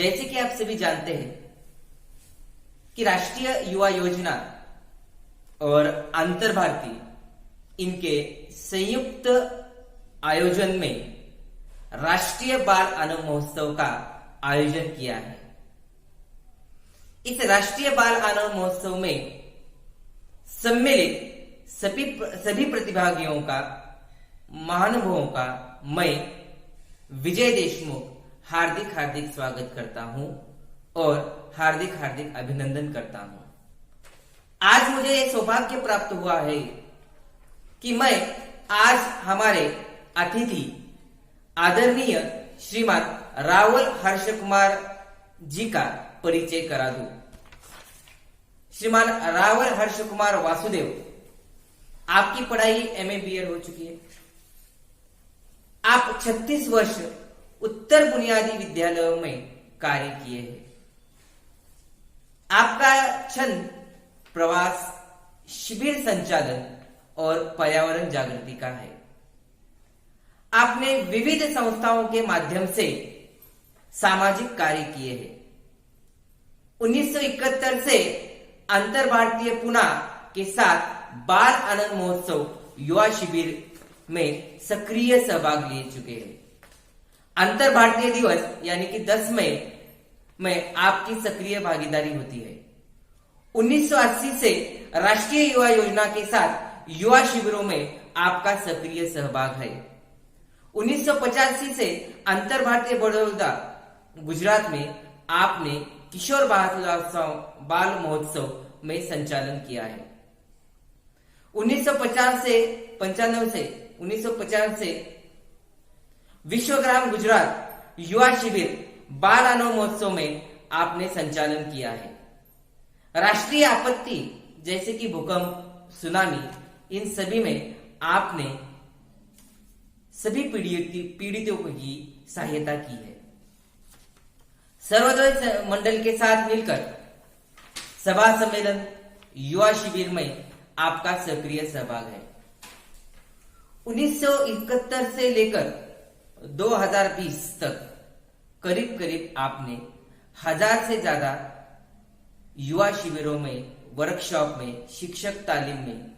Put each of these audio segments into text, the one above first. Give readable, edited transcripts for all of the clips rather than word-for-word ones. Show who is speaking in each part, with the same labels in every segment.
Speaker 1: जैसे कि आप सभी जानते हैं कि राष्ट्रीय युवा योजना और अंतर भारतीय इनके संयुक्त आयोजन में राष्ट्रीय बाल आनंद महोत्सव का आयोजन किया है। इस राष्ट्रीय बाल आनंद महोत्सव में सम्मिलित सभी प्रतिभागियों का, महानुभावों का मैं विजय देशमुख हार्दिक हार्दिक स्वागत करता हूं और हार्दिक हार्दिक अभिनंदन करता हूं। आज मुझे यह सौभाग्य प्राप्त हुआ है कि मैं आज हमारे अतिथि आदरणीय श्रीमान रावल हर्ष कुमार जी का परिचय करा दूं। श्रीमान रावल हर्ष कुमार वासुदेव, आपकी पढ़ाई एमए बीएड हो चुकी है। आप 36 वर्ष उत्तर बुनियादी विद्यालयों में कार्य किए हैं। आपका छंद प्रवास, शिविर संचालन और पर्यावरण जागृति का है। आपने विविध संस्थाओं के माध्यम से सामाजिक कार्य किए हैं। 1971 से अंतर भारतीय पुणे के साथ बाल आनंद महोत्सव युवा शिविर में सक्रिय सहभाग ले चुके हैं। अंतर भारतीय दिवस यानी कि 10 मई में आपकी सक्रिय भागीदारी होती है। 1980 से राष्ट्रीय युवा योजना के साथ युवा शिविरों में आपका सक्रिय सहभाग है। 1985 से अंतर भारतीय बड़ौदा गुजरात में आपने किशोर बाल महोत्सव में संचालन किया है। 1950 से विश्वग्राम गुजरात युवा शिविर बाल आनंद महोत्सव में आपने संचालन किया है। राष्ट्रीय आपत्ति जैसे कि भूकंप, सुनामी, इन सभी में आपने सभी पीड़ितों की सहायता की है। सर्वोदय मंडल के साथ मिलकर सभा सम्मेलन, युवा शिविर में आपका सक्रिय सहभाग है। 1971 से लेकर 2020 तक करीब करीब आपने 1000 से ज्यादा युवा शिविरों में, वर्कशॉप में, शिक्षक तालीम में,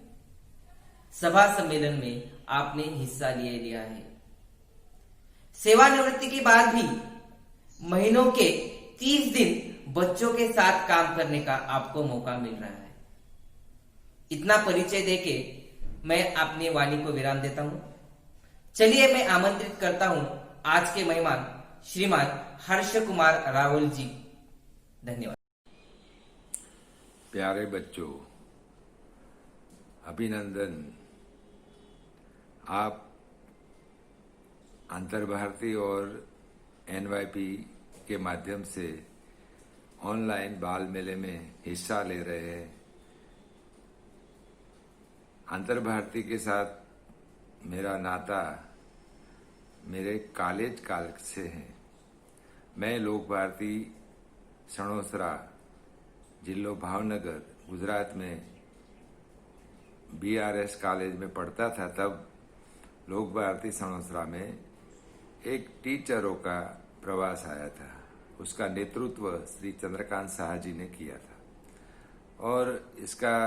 Speaker 1: सभा सम्मेलन में आपने हिस्सा लिया है। सेवानिवृत्ति के बाद भी महीनों के 30 दिन बच्चों के साथ काम करने का आपको मौका मिल रहा है। इतना परिचय देके मैं अपनी वाणी को विराम देता हूं। चलिए मैं आमंत्रित करता हूं आज के मेहमान श्रीमान हर्ष कुमार रावल जी। धन्यवाद।
Speaker 2: प्यारे बच्चों, अभिनंदन। आप अंतर भारतीय और एनवाईपी के माध्यम से ऑनलाइन बाल मेले में हिस्सा ले रहे हैं। अंतर भारतीय के साथ मेरा नाता मेरे कॉलेज काल से है। मैं लोक भारती सणोसरा, जिलो भावनगर, गुजरात में BRS कॉलेज में पढ़ता था। तब लोक भारती सणोसरा में एक टीचरों का प्रवास आया था। उसका नेतृत्व श्री चंद्रकांत साहा जी ने किया था और इसका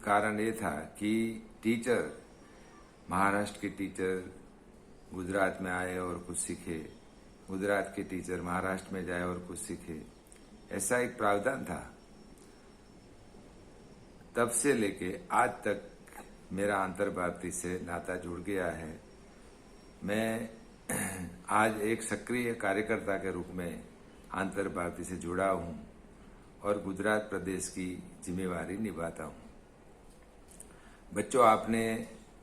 Speaker 2: कारण ये था कि टीचर, महाराष्ट्र के टीचर गुजरात में आए और कुछ सीखे, गुजरात के टीचर महाराष्ट्र में जाए और कुछ सीखे, ऐसा एक प्रावधान था। तब से लेके आज तक मेरा अंतर भारती से नाता जुड़ गया है। मैं आज एक सक्रिय कार्यकर्ता के रूप में अंतर भारती से जुड़ा हूं और गुजरात प्रदेश की जिम्मेवारी निभाता हूं। बच्चों, आपने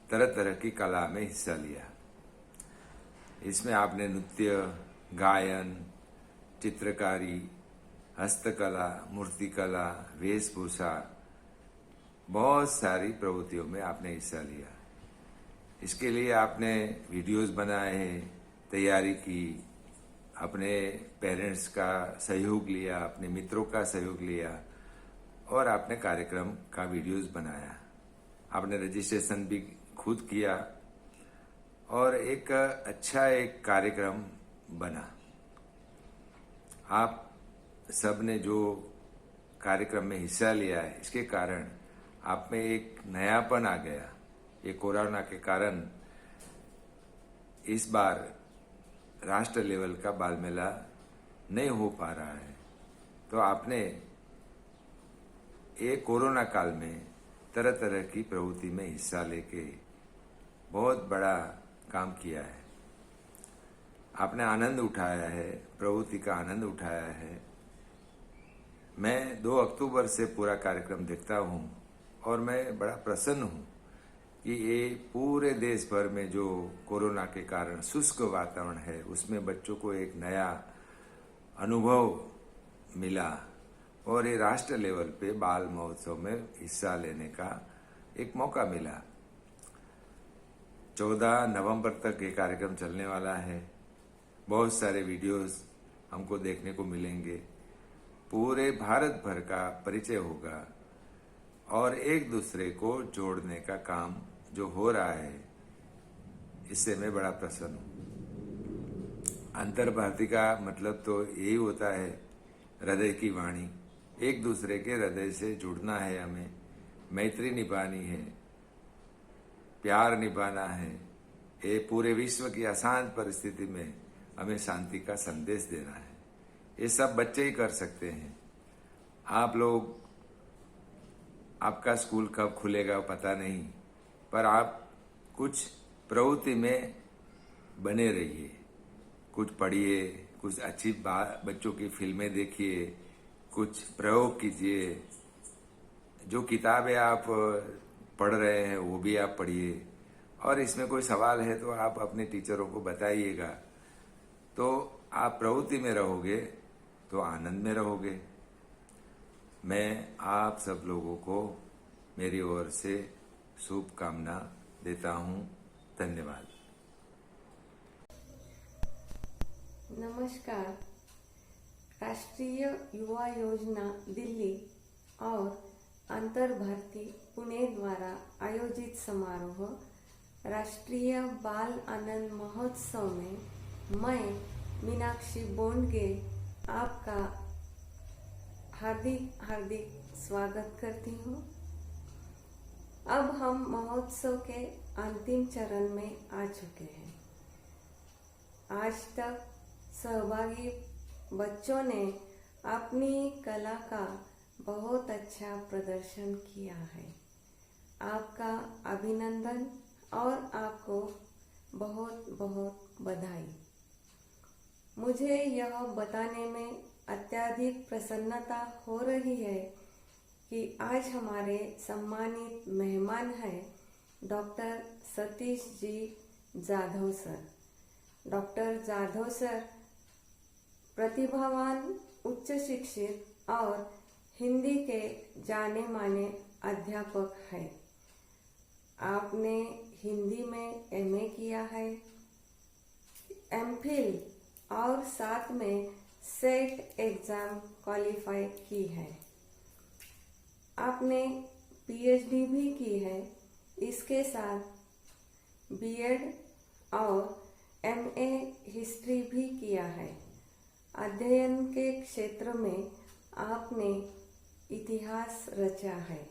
Speaker 2: तरह तरह की कला में हिस्सा लिया। इसमें आपने नृत्य, गायन, चित्रकारी, हस्तकला, मूर्तिकला, वेशभूषा, बहुत सारी प्रवृत्तियों में आपने हिस्सा लिया। इसके लिए आपने वीडियोस बनाए हैं, तैयारी की, अपने पेरेंट्स का सहयोग लिया, अपने मित्रों का सहयोग लिया और आपने कार्यक्रम का वीडियोस बनाया। आपने रजिस्ट्रेशन भी खुद किया और एक अच्छा एक कार्यक्रम बना। आप सब ने जो कार्यक्रम में हिस्सा लिया है, इसके कारण आप में एक नयापन आ गया। ये कोरोना के कारण इस बार राष्ट्र लेवल का बाल मेला नहीं हो पा रहा है, तो आपने ये कोरोना काल में तरह तरह की प्रवृत्ति में हिस्सा लेके बहुत बड़ा काम किया है। आपने आनंद उठाया है, प्रवृत्ति का आनंद उठाया है। मैं 2 अक्टूबर से पूरा कार्यक्रम देखता हूँ और मैं बड़ा प्रसन्न हूँ कि ये पूरे देश भर में जो कोरोना के कारण शुष्क वातावरण है, उसमें बच्चों को एक नया अनुभव मिला और ये राष्ट्र लेवल पे बाल महोत्सव में हिस्सा लेने का एक मौका मिला। 14 नवंबर तक ये कार्यक्रम चलने वाला है। बहुत सारे वीडियोस हमको देखने को मिलेंगे। पूरे भारत भर का परिचय होगा और एक दूसरे को जोड़ने का काम जो हो रहा है, इससे मैं बड़ा प्रसन्न हूँ। अंतर्भारती का मतलब तो यही होता है, हृदय की वाणी। एक दूसरे के हृदय से जुड़ना है, हमें मैत्री निभानी है, प्यार निभाना है। ये पूरे विश्व की अशांत परिस्थिति में हमें शांति का संदेश देना है। ये सब बच्चे ही कर सकते हैं। आप लोग, आपका स्कूल कब खुलेगा पता नहीं, पर आप कुछ प्रवृत्ति में बने रहिए। कुछ पढ़िए, कुछ अच्छी बच्चों की फिल्में देखिए, कुछ प्रयोग कीजिए। जो किताबें आप पढ़ रहे हैं वो भी आप पढ़िए, और इसमें कोई सवाल है तो आप अपने टीचरों को बताइएगा। तो आप प्रवृत्ति में रहोगे तो आनंद में रहोगे। मैं आप सब लोगों को मेरी ओर से शुभकामना देता हूँ। धन्यवाद।
Speaker 3: नमस्कार। राष्ट्रीय युवा योजना दिल्ली और अंतर्भारती पुणे द्वारा आयोजित समारोह राष्ट्रीय बाल आनंद महोत्सव में मैं मीनाक्षी बोंडगे आपका हार्दिक हार्दिक स्वागत करती हूँ। अब हम महोत्सव के अंतिम चरण में आ चुके हैं। आज तक सहभागी बच्चों ने अपनी कला का बहुत अच्छा प्रदर्शन किया है। आपका अभिनंदन और आपको बहुत बहुत बधाई। मुझे यह बताने में अत्यधिक प्रसन्नता हो रही है कि आज हमारे सम्मानित मेहमान हैं doctor Satish ji Jadhav sir. Doctor Jadhav sir प्रतिभावान, उच्च शिक्षित और हिंदी के जाने माने अध्यापक हैं। आपने हिंदी में एमए किया है, एमफिल और साथ में सेट एग्जाम क्वालिफाई की है। आपने पीएचडी भी की है। इसके साथ बीएड और एमए हिस्ट्री भी किया है। अध्ययन के क्षेत्र में आपने इतिहास रचा है।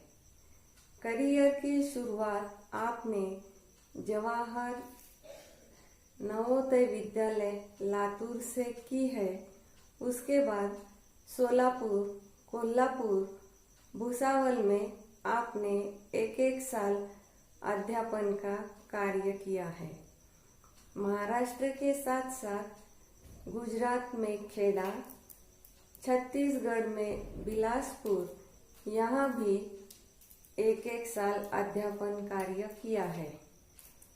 Speaker 3: करियर की शुरुआत आपने जवाहर नवोदय विद्यालय लातूर से की है। उसके बाद सोलापुर, कोल्हापुर, भुसावल में आपने एक साल अध्यापन का कार्य किया है। महाराष्ट्र के साथ साथ गुजरात में खेड़ा, छत्तीसगढ़ में बिलासपुर, यहाँ भी एक साल अध्यापन कार्य किया है।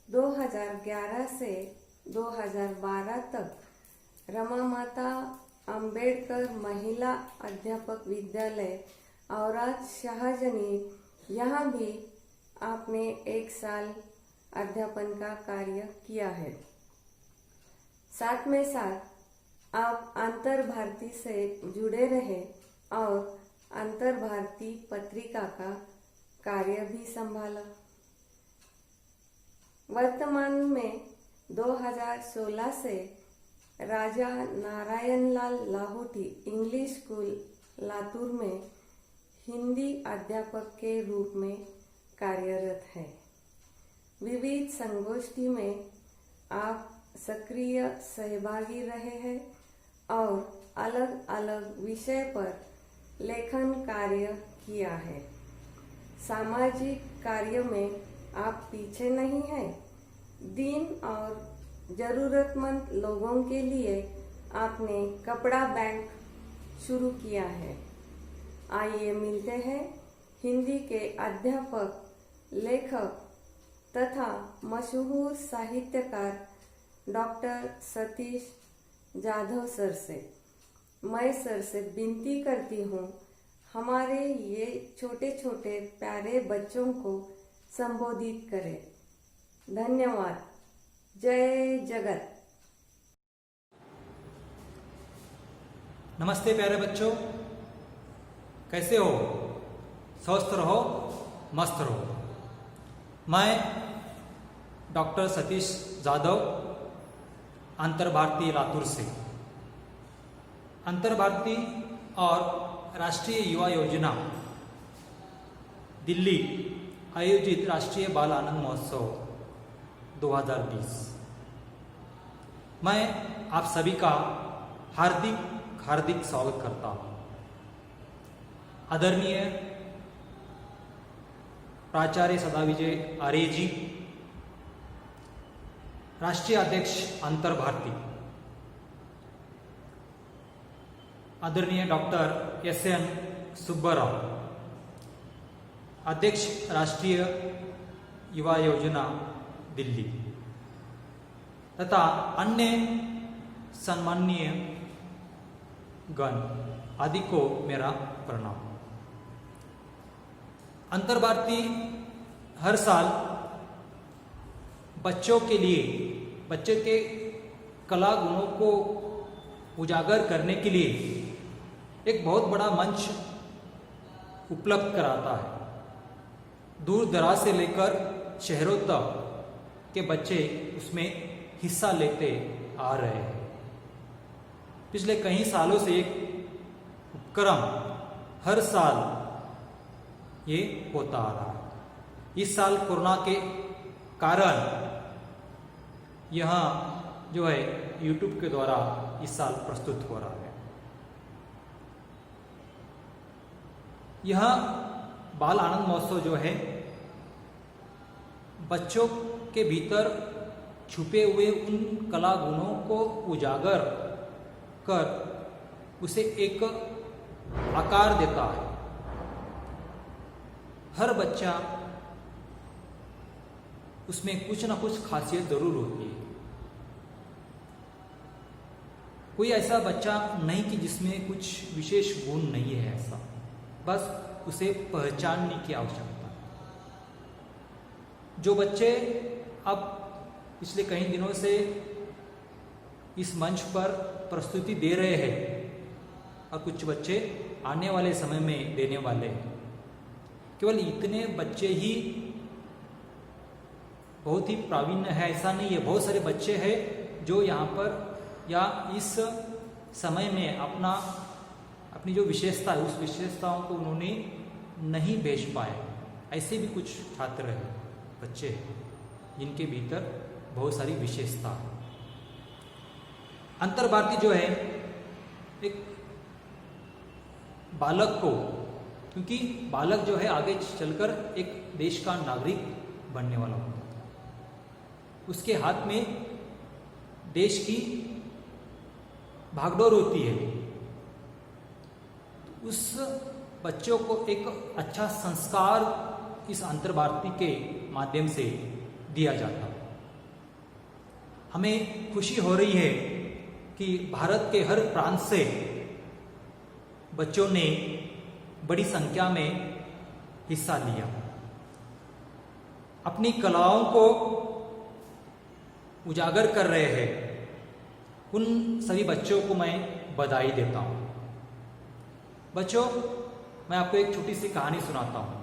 Speaker 3: 2011 से 2012 तक रमा माता अंबेडकर महिला अध्यापक विद्यालय औराद शाहजनी, यहाँ भी आपने एक साल अध्यापन का कार्य किया है। साथ में साथ आप अंतर्भारती से जुड़े रहे और अंतर्भारती पत्रिका का कार्य भी संभाला। वर्तमान में 2016 से राजा नारायणलाल लाहौटी इंग्लिश स्कूल लातूर में हिंदी अध्यापक के रूप में कार्यरत है। विविध संगोष्ठी में आप सक्रिय सहभागी रहे हैं और अलग अलग विषय पर लेखन कार्य किया है। सामाजिक कार्य में आप पीछे नहीं हैं। दीन और जरूरतमंद लोगों के लिए आपने कपड़ा बैंक शुरू किया है। आइए मिलते हैं हिंदी के अध्यापक, लेखक तथा मशहूर साहित्यकार डॉक्टर सतीश जाधव सर से। मैं सर से विनती करती हूँ, हमारे ये छोटे छोटे प्यारे बच्चों को संबोधित करें। धन्यवाद। जय जगत।
Speaker 4: नमस्ते प्यारे बच्चों, कैसे हो? स्वस्थ रहो, मस्त रहो। मैं डॉक्टर सतीश जाधव अंतरभारती लातूर से। अंतरभारती और राष्ट्रीय युवा योजना दिल्ली आयोजित राष्ट्रीय बाल आनंद महोत्सव 2020। मैं आप सभी का हार्दिक स्वागत करता हूं। आदरणीय प्राचार्य सदाविजय आर्य जी, राष्ट्रीय अध्यक्ष अंतरभारती, आदरणीय डॉक्टर एस.एन. सुब्बाराव, अध्यक्ष राष्ट्रीय युवा योजना दिल्ली, तथा अन्य सम्माननीय गण आदि को मेरा प्रणाम। अंतरभारती हर साल बच्चों के लिए, बच्चे के कला गुणों को उजागर करने के लिए एक बहुत बड़ा मंच उपलब्ध कराता है। दूर दराज से लेकर शहरों तक के बच्चे उसमें हिस्सा लेते आ रहे हैं। पिछले कई सालों से एक उपक्रम हर साल ये होता आ रहा है। इस साल कोरोना के कारण यह जो है YouTube के द्वारा इस साल प्रस्तुत हो रहा है। यह बाल आनंद महोत्सव जो है बच्चों के भीतर छुपे हुए उन कला गुणों को उजागर कर उसे एक आकार देता है। हर बच्चा उसमें कुछ ना कुछ खासियत जरूर होती है। कोई ऐसा बच्चा नहीं कि जिसमें कुछ विशेष गुण नहीं है, ऐसा बस उसे पहचानने की आवश्यकता है। जो बच्चे अब पिछले कई दिनों से इस मंच पर प्रस्तुति दे रहे हैं और कुछ बच्चे आने वाले समय में देने वाले हैं, केवल इतने बच्चे ही बहुत ही प्रावीण्य है ऐसा नहीं है। बहुत सारे बच्चे हैं जो यहाँ पर या इस समय में अपनी जो विशेषता है उस विशेषताओं को उन्होंने नहीं भेज पाए। ऐसे भी कुछ छात्र हैं, बच्चे हैं जिनके भीतर बहुत सारी विशेषता है। अंतरभारती जो है एक बालक को, क्योंकि बालक जो है आगे चलकर एक देश का नागरिक बनने वाला होता है, उसके हाथ में देश की भागदौड़ होती है। तो उस बच्चों को एक अच्छा संस्कार इस अंतरभारती के माध्यम से दिया जाता है। हमें खुशी हो रही है कि भारत के हर प्रांत से बच्चों ने बड़ी संख्या में हिस्सा लिया। अपनी कलाओं को उजागर कर रहे हैं। उन सभी बच्चों को मैं बधाई देता हूं। बच्चों, मैं आपको एक छोटी सी कहानी सुनाता हूं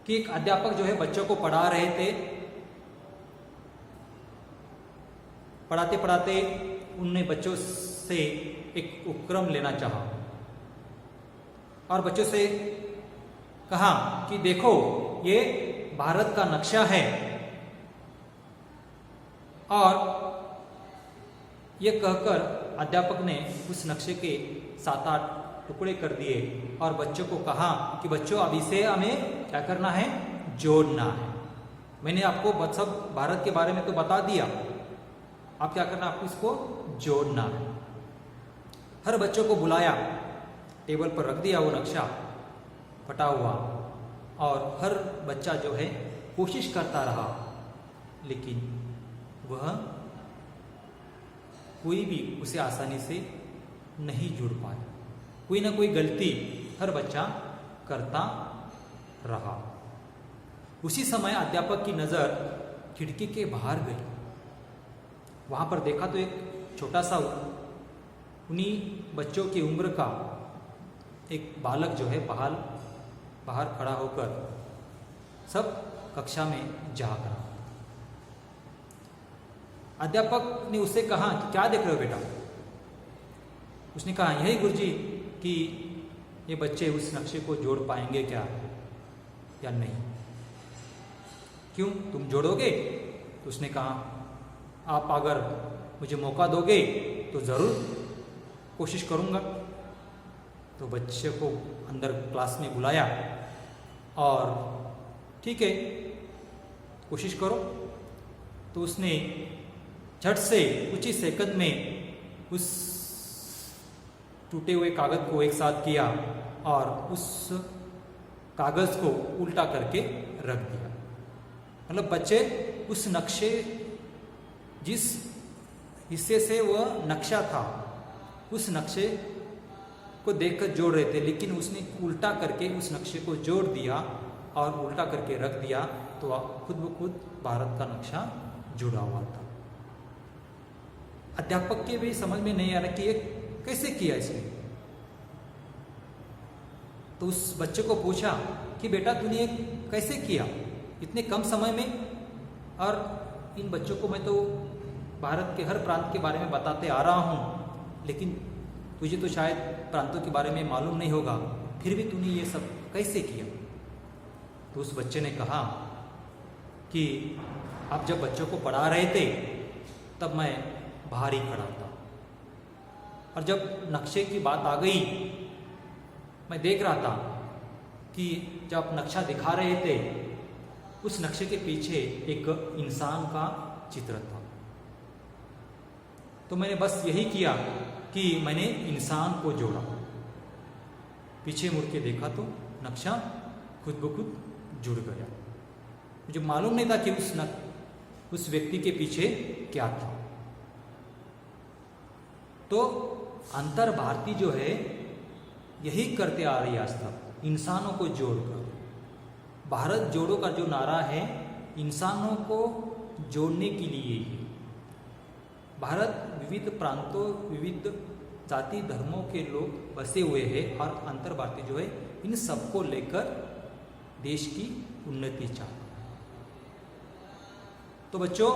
Speaker 4: कि एक अध्यापक जो है बच्चों को पढ़ा रहे थे। पढ़ाते पढ़ाते उनने बच्चों से एक उपक्रम लेना चाहा और बच्चों से कहा कि देखो ये भारत का नक्शा है और ये कहकर अध्यापक ने उस नक्शे के 7-8 टुकड़े कर दिए और बच्चों को कहा कि बच्चों अब इसे हमें क्या करना है, जोड़ना है। मैंने आपको सब भारत के बारे में तो बता दिया, आप क्या करना, आपको इसको जोड़ना है। हर बच्चों को बुलाया, टेबल पर रख दिया वो नक्शा फटा हुआ और हर बच्चा जो है कोशिश करता रहा, लेकिन वह कोई भी उसे आसानी से नहीं जुड़ पाया। कोई ना कोई गलती हर बच्चा करता रहा। उसी समय अध्यापक की नज़र खिड़की के बाहर गई। वहाँ पर देखा तो एक छोटा सा उन्हीं बच्चों की उम्र का एक बालक जो है बाहर खड़ा होकर सब कक्षा में झांक रहा। अध्यापक ने उससे कहा कि क्या देख रहे हो बेटा? उसने कहा यही गुरुजी कि ये बच्चे उस नक्शे को जोड़ पाएंगे क्या या नहीं। क्यों, तुम जोड़ोगे? तो उसने कहा आप अगर मुझे मौका दोगे तो ज़रूर कोशिश करूँगा। तो बच्चे को अंदर क्लास में बुलाया और ठीक है कोशिश करो। तो उसने झट से कुछ ही सेकंड में उस टूटे हुए कागज को एक साथ किया और उस कागज को उल्टा करके रख दिया। मतलब बच्चे उस नक्शे, जिस हिस्से से वह नक्शा था, उस नक्शे को देखकर जोड़ रहे थे, लेकिन उसने उल्टा करके उस नक्शे को जोड़ दिया और उल्टा करके रख दिया, तो खुद ब खुद भारत का नक्शा जुड़ा हुआ था। अध्यापक के भी समझ में नहीं आ रहा कि ये कैसे किया इसने। तो उस बच्चे को पूछा कि बेटा तूने ये कैसे किया इतने कम समय में? और इन बच्चों को मैं तो भारत के हर प्रांत के बारे में बताते आ रहा हूँ, लेकिन तुझे तो शायद प्रांतों के बारे में मालूम नहीं होगा, फिर भी तूने ये सब कैसे किया? तो उस बच्चे ने कहा कि आप जब बच्चों को पढ़ा रहे थे तब मैं बाहर ही खड़ा था, और जब नक्शे की बात आ गई मैं देख रहा था कि जब नक्शा दिखा रहे थे उस नक्शे के पीछे एक इंसान का चित्र था। तो मैंने बस यही किया कि मैंने इंसान को जोड़ा। पीछे मुड़ के देखा तो नक्शा खुद ब खुद जुड़ गया। मुझे मालूम नहीं था कि उस व्यक्ति के पीछे क्या था। तो अंतर भारती जो है यही करते आ रही है आज तक, इंसानों को जोड़कर। भारत जोड़ो का जो नारा है इंसानों को जोड़ने के लिए ही। भारत विविध प्रांतों, विविध जाति धर्मों के लोग बसे हुए हैं और अंतर भारतीय जो है इन सबको लेकर देश की उन्नति चाहता है। तो बच्चों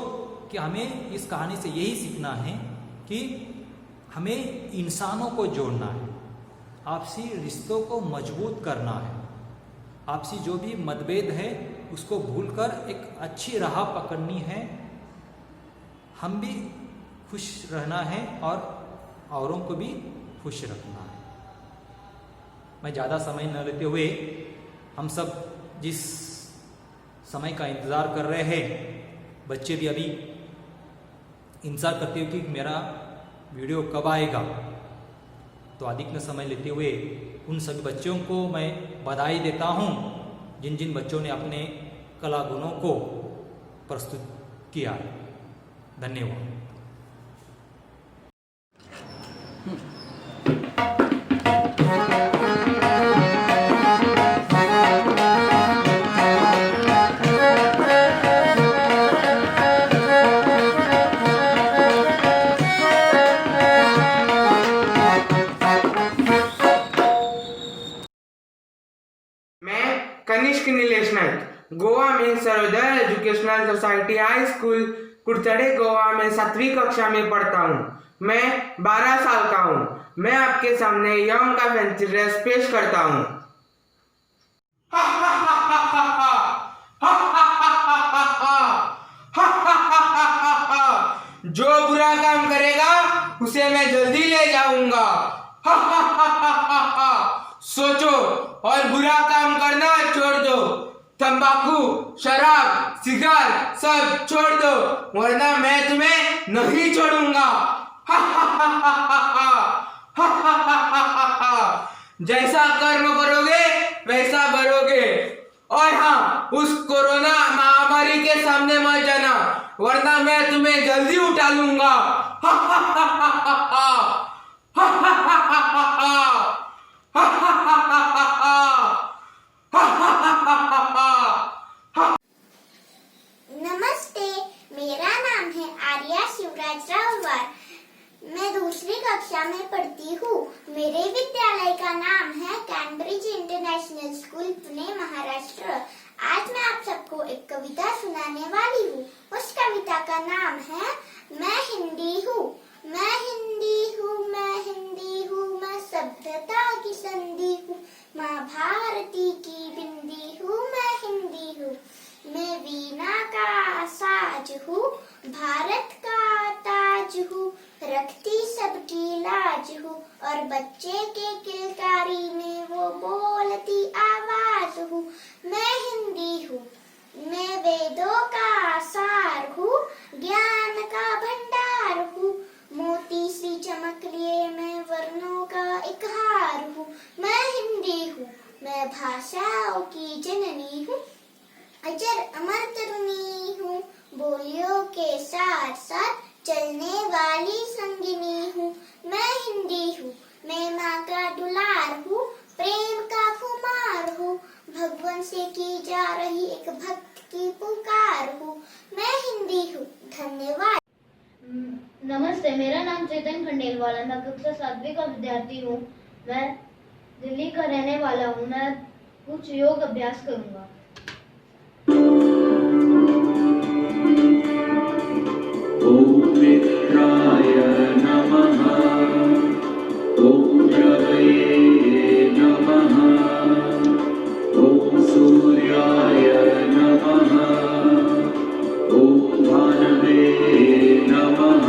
Speaker 4: कि हमें इस कहानी से यही सीखना है कि हमें इंसानों को जोड़ना है, आपसी रिश्तों को मजबूत करना है, आपसी जो भी मतभेद है उसको भूलकर एक अच्छी राह पकड़नी है, हम भी खुश रहना है और औरों को भी खुश रखना है। मैं ज़्यादा समय न लेते हुए हम सब जिस समय का इंतज़ार कर रहे हैं, बच्चे भी अभी इंतज़ार करते हो कि मेरा वीडियो कब आएगा, तो अधिक न समय लेते हुए उन सभी बच्चों को मैं बधाई देता हूँ जिन जिन बच्चों ने अपने कला गुणों को प्रस्तुत किया। धन्यवाद।
Speaker 5: कनिष्क नीलेश नाइक, गोवा में Sarvodaya educational society high school Kudchade Goa में 7वीं कक्षा में पढ़ता हूँ। मैं 12 साल का हूँ। मैं आपके सामने यम का फैंसी ड्रेस पेश करता हूँ। जो बुरा काम करेगा उसे मैं जल्दी ले जाऊंगा। सोचो और बुरा काम करना छोड़ दो। तंबाकू, शराब, सिगार सब छोड़ दो, वरना मैं तुम्हें नहीं छोड़ूंगा। जैसा कर्म करोगे वैसा भरोगे। और हाँ, उस कोरोना महामारी के सामने मत जाना, वरना मैं तुम्हें जल्दी उठा लूंगा।
Speaker 6: नमस्ते, मेरा नाम है आर्या शिवराज राववार। मैं दूसरी कक्षा में पढ़ती हूँ। मेरे विद्यालय का नाम है Cambridge international school, Pune, Maharashtra. आज मैं आप सबको एक कविता सुनाने वाली हूँ। उस कविता का नाम है मैं हिंदी हूँ। मैं हिंदी हूँ, मैं हिंदी हूँ, मैं सभ्यता की संधि हूँ, माँ भारती की बिंदी हूँ, मैं हिंदी हूँ। मैं वीणा का साज हूँ, भारत का ताज हूँ, रखती सबकी लाज हूँ, और बच्चे के किलकारी में वो बोलती आवाज हूँ। मैं हिंदी हूँ। मैं वेदों का सार हूँ, ज्ञान का भंडार हूँ, मोती सी चमक लिए मैं वर्णों का एक हार हूँ। मैं हिंदी हूँ। मैं भाषाओं की जननी हूँ, अजर अमर तरुणी हूँ, बोलियों के साथ साथ चलने वाली संगिनी हूँ। मैं हिंदी हूँ। मैं माँ का दुलार हूँ, प्रेम का खुमार हूँ, भगवान से की जा रही एक भक्त की पुकार हूँ। मैं हिंदी हूँ। धन्यवाद।
Speaker 7: नमस्ते, मेरा नाम चेतन खंडेलवाल है। मैं कक्षा 7वीं का विद्यार्थी हूँ। मैं दिल्ली का रहने वाला हूँ। मैं कुछ योग अभ्यास करूँगा।
Speaker 8: ओम मित्राय नमः। ओम रवये नमः। ओम सूर्याय नमः। ओम भानवे नमः।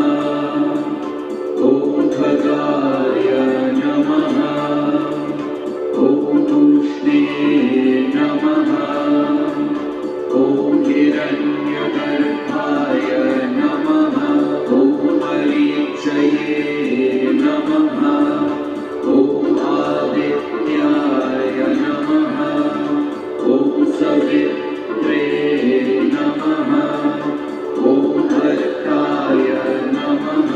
Speaker 8: ओम खगाय नमः। ओम तूष्णे नमः। ओम हिरण्यगर्भाय नमः। ओम मरीचये नमः। ओम आदित्याय नमः। ओम सवित्रे नमः। ओम अर्काय नमः।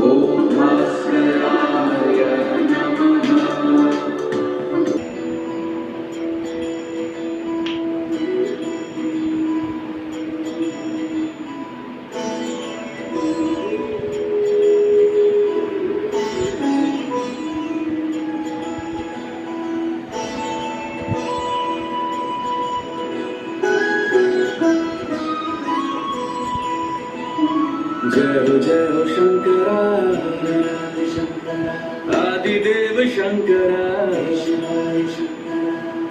Speaker 8: ओम भास्कराय नमः। जय हो शंकरा, आदिदेव शंकरा।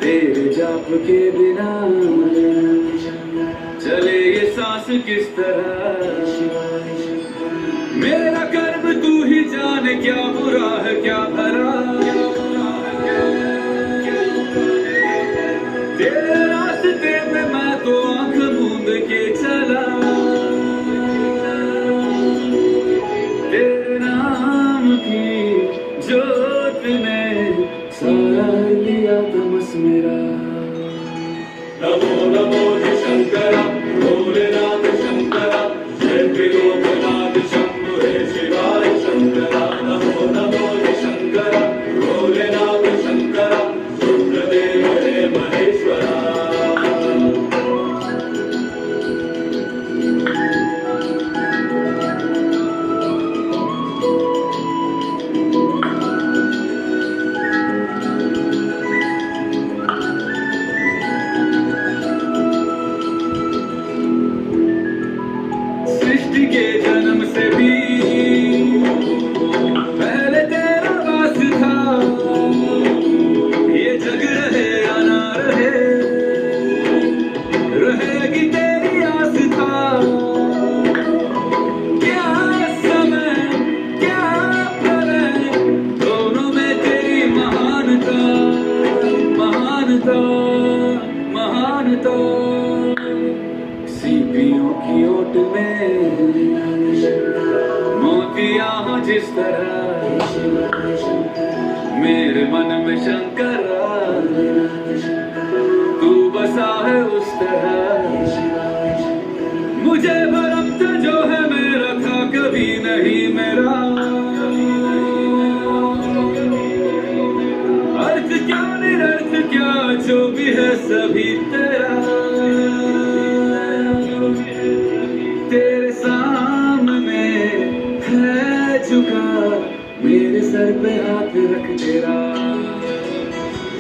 Speaker 8: तेरे जाप के बिना चले ये सांस किस तरह। मेरा कर्म तू ही जाने, क्या बुरा है क्या भला। तेरे रास्ते में मैं तो आंख मूंद के चला। तेरे नाम की जोत ने सारा लिया तमस मेरा। नमो नमो शंकरा, भोलेनाथ शंकरा, जय त्रिलोकनाथ शंभु हे शिवाय शंकरा। नमो नमो शंकरा, भोलेनाथ शंकरा, रुद्रदेव हे महेश्वरा। महानता महानता सीपियों की ओट में मोतियां हो जिस तरह मेरे मन में शंकर तू बसा है उस तरह मुझे भरम जो है मेरा था कभी नहीं मेरा अर्थ क्या निरर्थ क्या जो भी है सभी तेरा तेरे सामने है झुका मेरे सर पे हाथ रख तेरा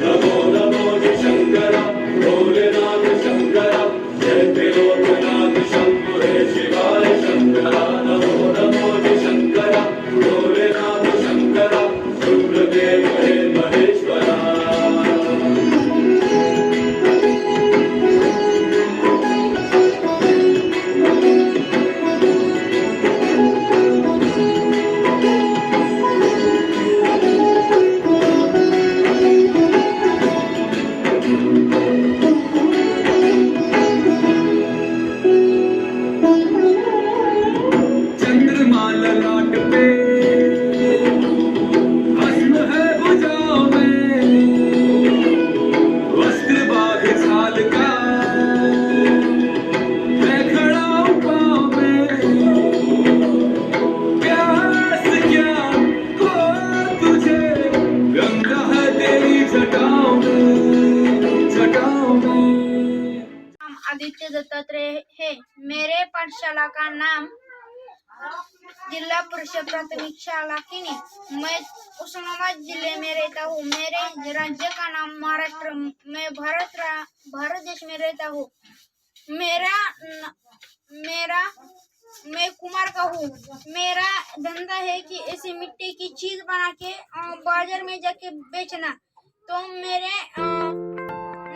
Speaker 8: नमो नमो जी शंकरा भोलेनाथ शंकरा जय त्रिलोकनाथ शंभु हे शिवाय शंकरा नमो नमो जी शंकरा भोलेनाथ शंकरा रुद्रदेव हे महेश्वरा
Speaker 7: आदित्य दत्तात्रेय है। मेरे पाठशाला का नाम जिला परिषद प्राथमिक शाला किनी। मैं उस्मानाबाद जिले में रहता हूँ। मेरे राज्य का नाम महाराष्ट्र। मैं भारत देश में रहता हूँ। मैं कुमार का हूँ। मेरा धंधा है कि ऐसी मिट्टी की चीज बना के बाजार में जाके बेचना। तो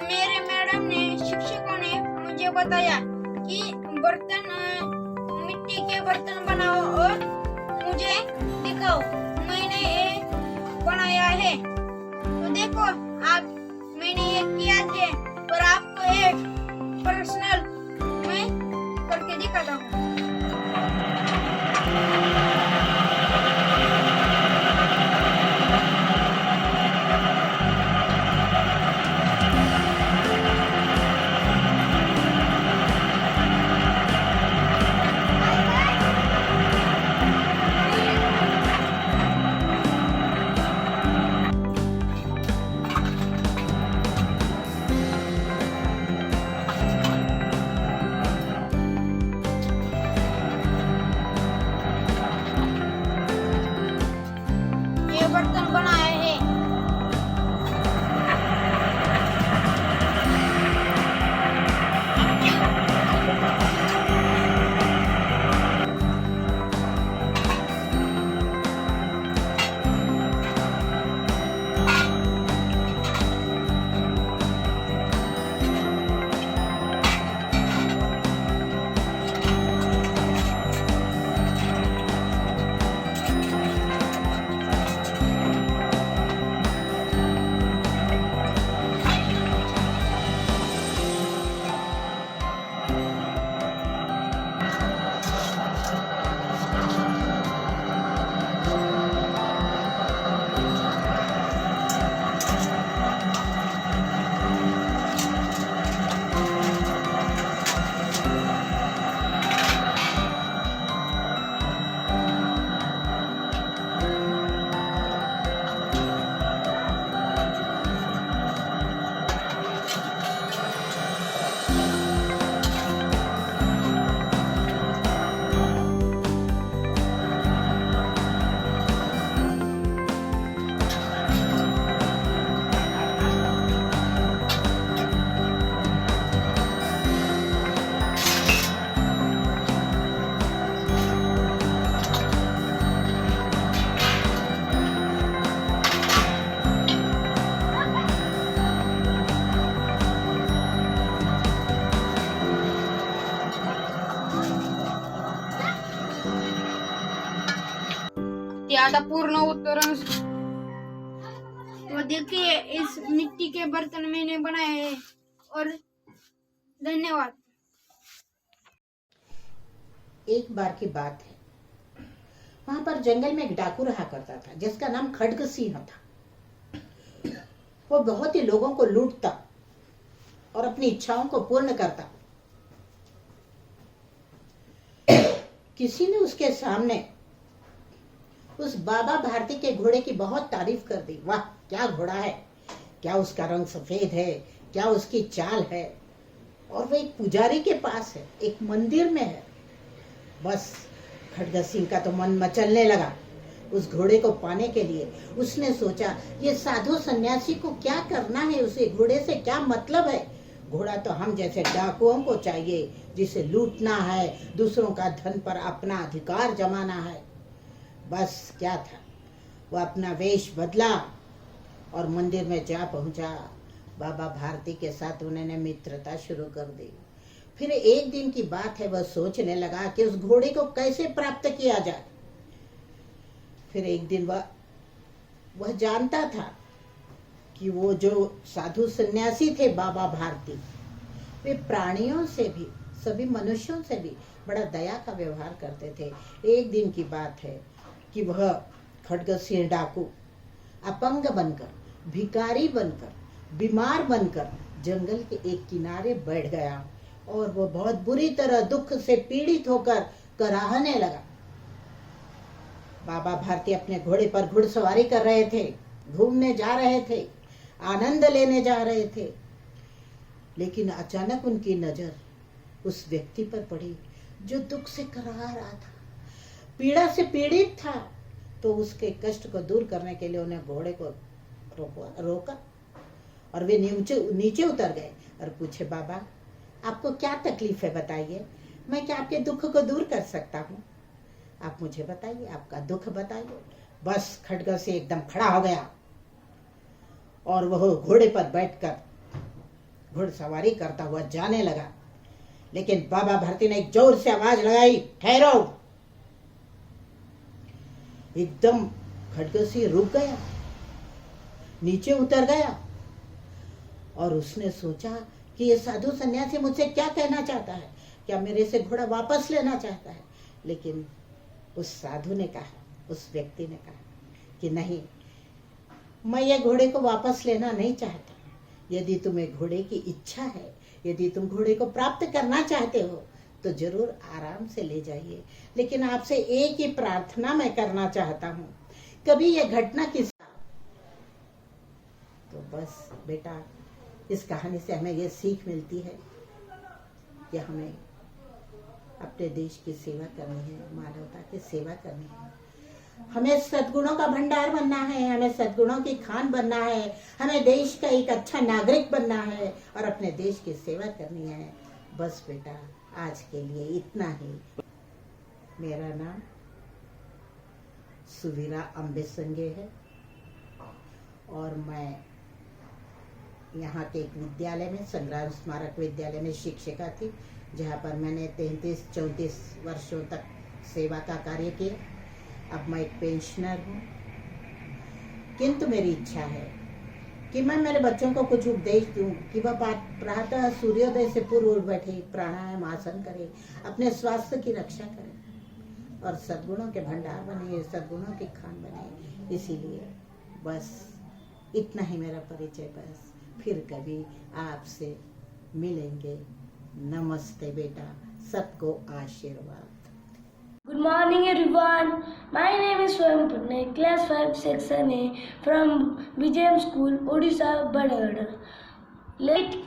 Speaker 7: मेरे मैडम ने शिक्षकों ने मुझे बताया कि मिट्टी के बर्तन बनाओ और मुझे दिखाओ। मैंने ये बनाया है। तो देखो आप, मैंने ये किया है और आपको एक पर्सनल मैं करके दिखाता हूँ। बर्तन बनाए हैं। ते आता पूर्ण उतरून देखिए इस मिट्टी के बर्तन मैंने बनाए हैं और धन्यवाद।
Speaker 9: एक बार की बात है, वहां पर जंगल में एक डाकू रहा करता था जिसका नाम खड्ग सिंह था। वो बहुत ही लोगों को लूटता और अपनी इच्छाओं को पूर्ण करता। किसी ने उसके सामने उस बाबा भारती के घोड़े की बहुत तारीफ कर दी। वाह, क्या घोड़ा है, क्या उसका रंग सफेद है, क्या उसकी चाल है। और वो एक पुजारी के पास है, एक मंदिर में है। बस खड्ग सिंह का तो मन मचलने लगा उस घोड़े को पाने के लिए। उसने सोचा, ये साधु सन्यासी को क्या करना है, उसे घोड़े से क्या मतलब है। घोड़ा तो हम जैसे डाकुओं को चाहिए जिसे लूटना है, दूसरों का धन पर अपना अधिकार जमाना है। बस क्या था, वो अपना वेश बदला और मंदिर में जा पहुंचा। बाबा भारती के साथ उन्होंने मित्रता शुरू कर दी। फिर एक दिन की बात है, वह सोचने लगा कि उस घोड़े को कैसे प्राप्त किया जाए। फिर एक दिन वह जानता था कि वो जो साधु सन्यासी थे बाबा भारती, वे प्राणियों से भी, सभी मनुष्यों से भी बड़ा दया का व्यवहार करते थे। एक दिन की बात है कि वह खड्ग सिंह डाकू अपंग बनकर, भिखारी बनकर, बीमार बनकर जंगल के एक किनारे बैठ गया और वो बहुत बुरी तरह दुख से पीड़ित होकर कराहने लगा। बाबा भारती अपने घोड़े पर घुड़सवारी कर रहे थे, घूमने जा रहे थे, आनंद लेने जा रहे थे। लेकिन अचानक उनकी नजर उस व्यक्ति पर पड़ी जो दुख से कराह रहा था, पीड़ा से पीड़ित था। तो उसके कष्ट को दूर करने के लिए उन्हें घोड़े को रोका और वे नीचे उतर गए और पूछे, बाबा आपको क्या तकलीफ है, बताइए, मैं क्या आपके दुख को दूर कर सकता हूँ। आप मुझे बताइए, आपका दुख बताइए। बस खड्ग से एकदम खड़ा हो गया और वह घोड़े पर बैठकर घुड़सवारी करता हुआ जाने लगा। लेकिन बाबा भारती ने एक जोर से आवाज लगाई, ठहरो। एकदम खड्ग सिंह रुक गया, नीचे उतर गया और उसने सोचा कि ये साधु सन्यासी मुझसे क्या कहना चाहता है, क्या मेरे से घोड़ा वापस लेना चाहता है। लेकिन उस साधु ने कहा, उस व्यक्ति ने कहा कि नहीं, मैं ये घोड़े को वापस लेना नहीं चाहता। यदि तुम्हें घोड़े की इच्छा है, यदि तुम घोड़े को प्राप्त करना चाहते हो तो जरूर आराम से ले जाइए, लेकिन आपसे एक ही प्रार्थना मैं करना चाहता हूँ, कभी यह घटना किसी। तो बस बेटा, इस कहानी से हमें यह सीख मिलती है कि हमें अपने देश की सेवा करनी है, मानवता की सेवा करनी है। हमें सद्गुणों का भंडार बनना है, हमें सद्गुणों की खान बनना है, हमें देश का एक अच्छा नागरिक बनना है और अपने देश की सेवा करनी है। बस बेटा, आज के लिए इतना ही। मेरा नाम सुवीरा अम्बेसंगे है और मैं यहाँ के एक विद्यालय में, संग्राम स्मारक विद्यालय में शिक्षिका थी, जहाँ पर मैंने 33-34 वर्षों तक सेवा का कार्य किया। अब मैं एक पेंशनर हूँ, किंतु मेरी इच्छा है कि मैं मेरे बच्चों को कुछ उपदेश दूँ कि वह प्रातः सूर्योदय से पूर्व उठ बैठे, प्राणायाम आसन करे, अपने स्वास्थ्य की रक्षा करे और सद्गुणों के भंडार बने, सद्गुणों की खान बने। इसीलिए बस इतना ही मेरा परिचय। बस फिर कभी आपसे मिलेंगे। नमस्ते बेटा, सबको आशीर्वाद।
Speaker 10: Good morning everyone. My name is Swayam Patnaik, class 5 section A from Vijayam School, Odisha, Badagada. Late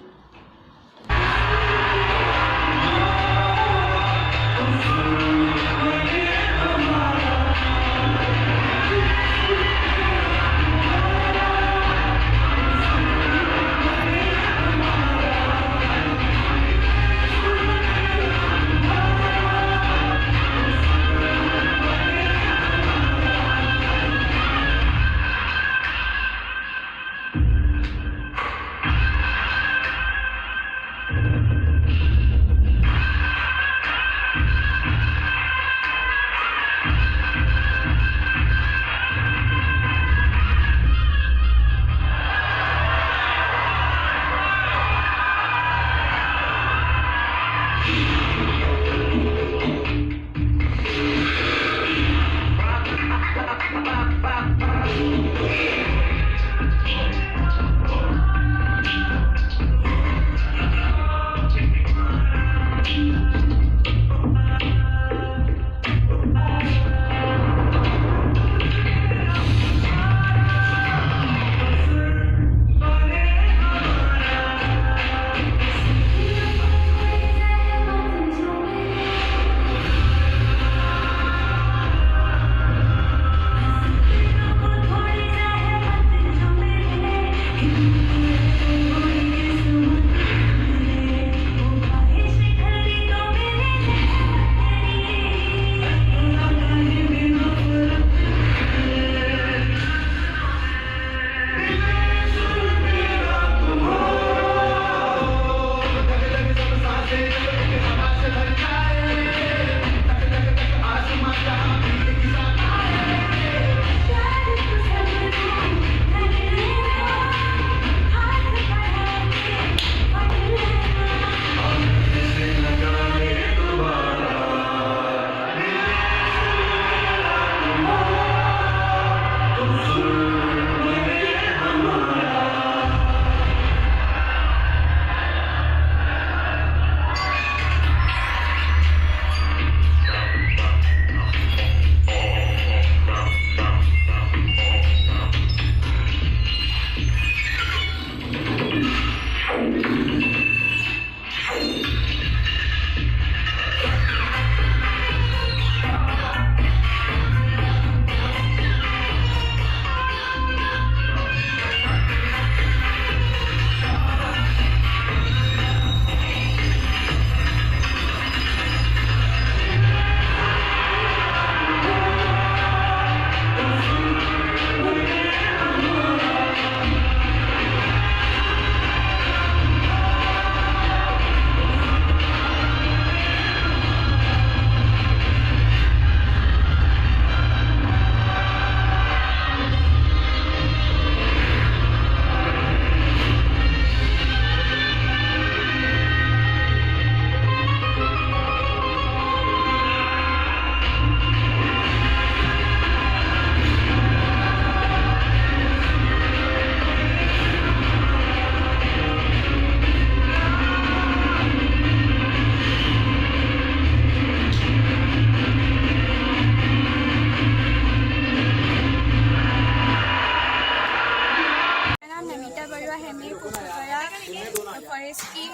Speaker 7: forest की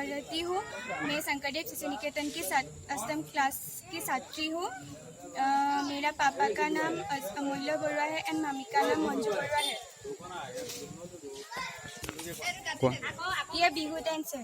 Speaker 7: रहती हूँ। मैं शंकरदेव शिशु निकेतन की अष्टम क्लास की छात्री हूँ। मेरा पापा का नाम अमूल्य बरुआ है एंड मम्मी का नाम मंजू बरुआ है। ये बिहू डांस है।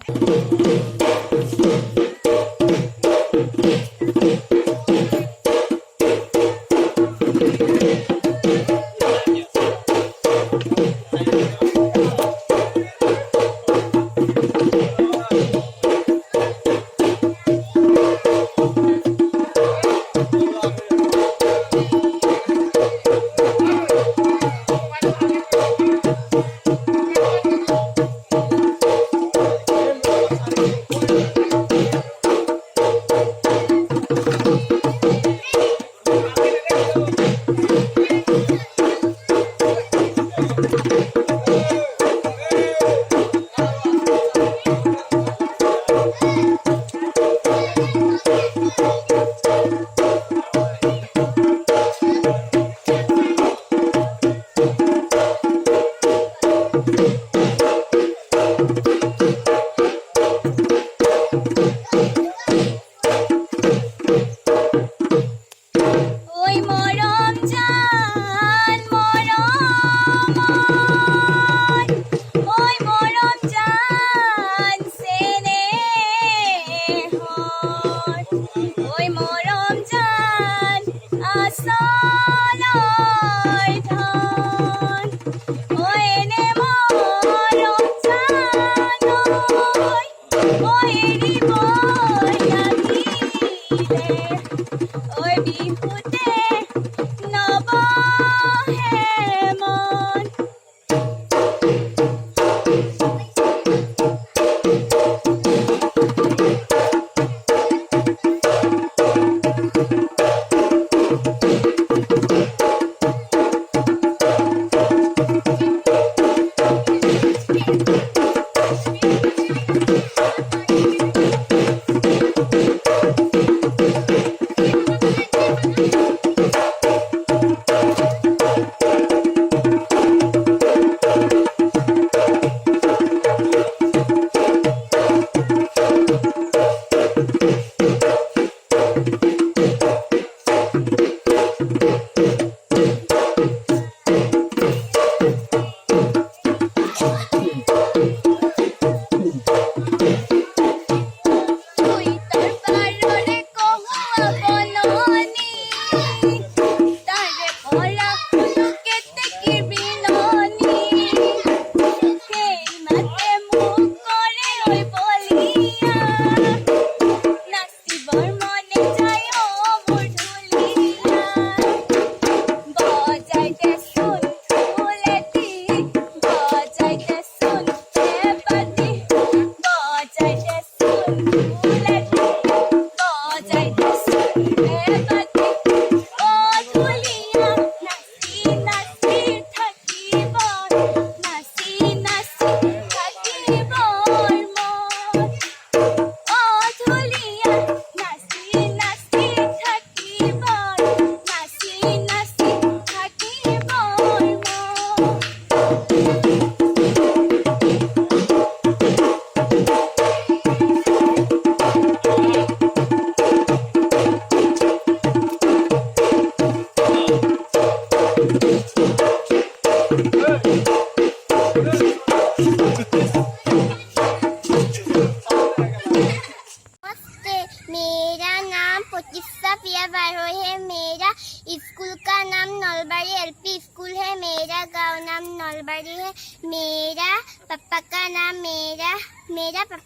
Speaker 6: सफिया बारोई है। मेरा स्कूल का नाम नलबाड़ी एलपी स्कूल है। मेरा गांव नाम नलबाड़ी है। मेरा पापा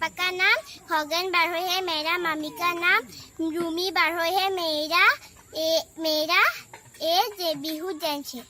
Speaker 6: का नाम खगन बारोई है। मेरा मम्मी का नाम रूमी बारोई है। मेरा ए बिहू जैन है।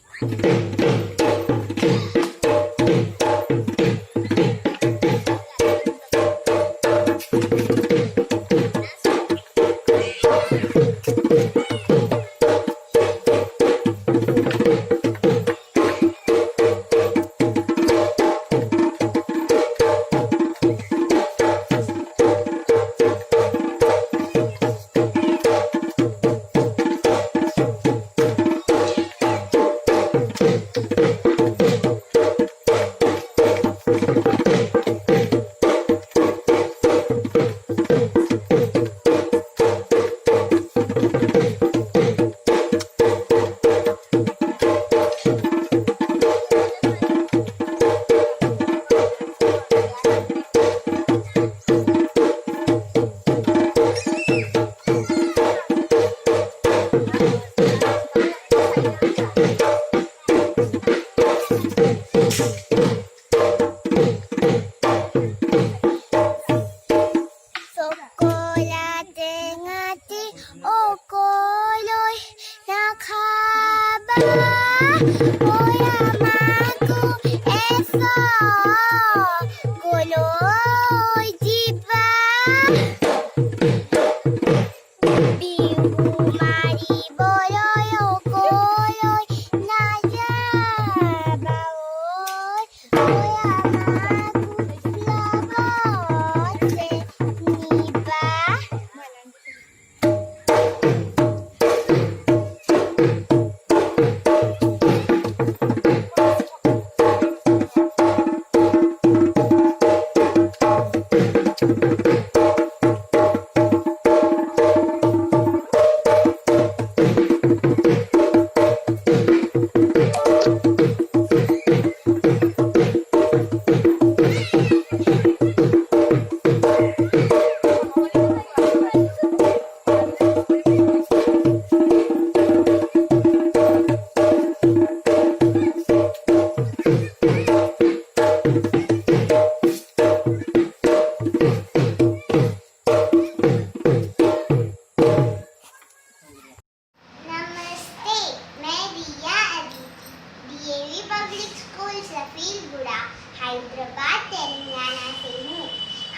Speaker 6: हैदराबाद तेलंगाना से हूँ।